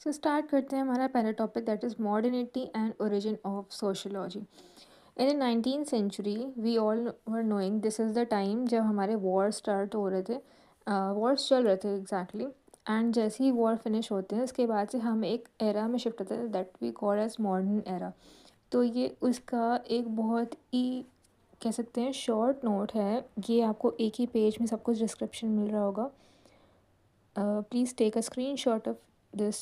So start करते हैं हमारा पहला topic, that is modernity and origin of sociology. In the 19th century we all were knowing this is the time जब हमारे war start हो रहे थे, वॉर्स चल रहे थे एग्जैक्टली। एंड जैसे ही वॉर फिनिश होते हैं उसके बाद से हम एक एरा में शिफ्ट होते हैं that we call as modern era. तो ये उसका एक बहुत ही कह सकते हैं शॉर्ट नोट है। ये आपको एक ही पेज में सब कुछ डिस्क्रिप्शन मिल रहा होगा। Please take a screenshot of this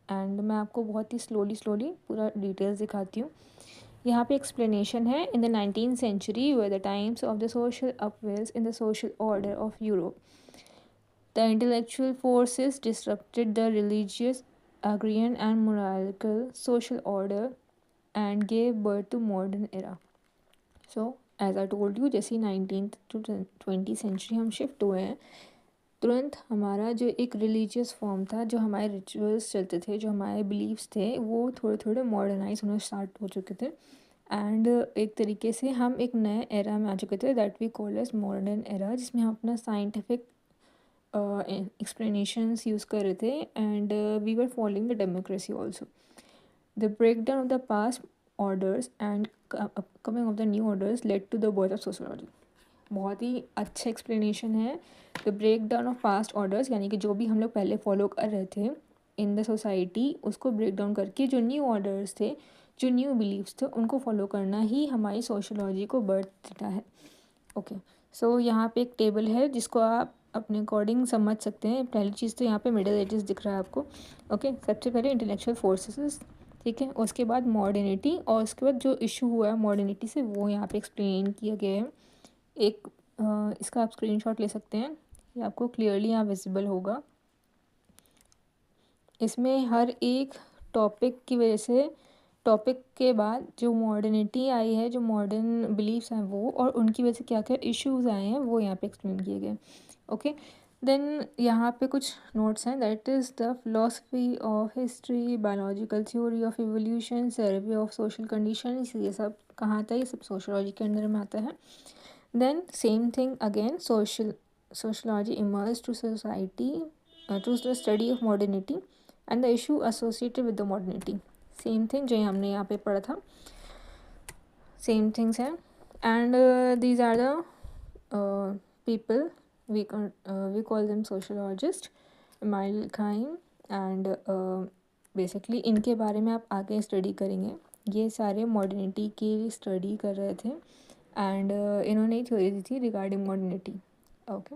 and मैं आपको बहुत ही स्लोली पूरा डिटेल्स दिखाती हूँ। यहाँ पे एक्सप्लेनेशन है, in the 19th century were the times of the social upheavals in the social order of Europe. The intellectual forces disrupted the religious, agrarian and monarchical social order and gave birth to modern era. So as I told you, जैसे 19th to 20th century हम shift हुए हैं, तुरंत हमारा जो एक religious form था, जो हमारे रिचुअल्स चलते थे, जो हमारे बिलीव्स थे, वो थोड़े थोड़े मॉडर्नाइज होना स्टार्ट हो चुके थे। एंड एक तरीके से हम एक नए एरा में आ चुके थे that we call as modern era, जिसमें हम अपना साइंटिफिक एक्सप्लेनेशंस यूज़ कर रहे थे and we were following the democracy also. The breakdown of the past orders and coming of the new orders led to the birth of sociology. बहुत ही अच्छा explanation है। The breakdown of past orders, यानी कि जो भी हम लोग पहले फॉलो कर रहे थे इन द सोसाइटी, उसको ब्रेक डाउन करके जो न्यू ऑर्डर्स थे, जो न्यू बिलीव्स थे, उनको फॉलो करना ही हमारी सोशोलॉजी को बर्थ देता है। ओके, सो यहाँ पे एक टेबल है जिसको आप अपने अकॉर्डिंग समझ सकते हैं। पहली चीज़ तो यहाँ पे मिडिल एजेस दिख रहा है आपको। ओके, सबसे पहले इंटेलेक्चुअल फोर्सेस, ठीक है, उसके बाद मॉडर्निटी, और उसके बाद जो इशू हुआ है मॉडर्निटी से वो यहाँ पे एक्सप्लेन किया गया है। एक इसका आप स्क्रीनशॉट ले सकते हैं, ये आपको क्लियरली यहाँ विजिबल होगा। इसमें हर एक टॉपिक की वजह से, टॉपिक के बाद जो मॉडर्निटी आई है, जो मॉडर्न बिलीव्स हैं वो, और उनकी वजह से क्या क्या इश्यूज आए हैं वो यहाँ पे एक्सप्लेन किए गए। ओके, देन यहाँ पे कुछ नोट्स हैं, that is the philosophy of history, biological theory of evolution, survey of social condition, ये सब कहाँ आता है? ये सब सोशोलॉजी के अंदर में आता है। Then same thing again, sociology emerged to society, to the study of modernity and the issue associated with the modernity. Same thing जो हमने यहाँ पे पढ़ा था, same things है। And these are the people we call them sociologist, Emile Durkheim, and basically इनके बारे में आप आगे स्टडी करेंगे। ये सारे मॉडर्निटी की स्टडी कर रहे थे एंड इन्होंने थ्योरी दी थी रिगार्डिंग मॉडर्निटी। ओके।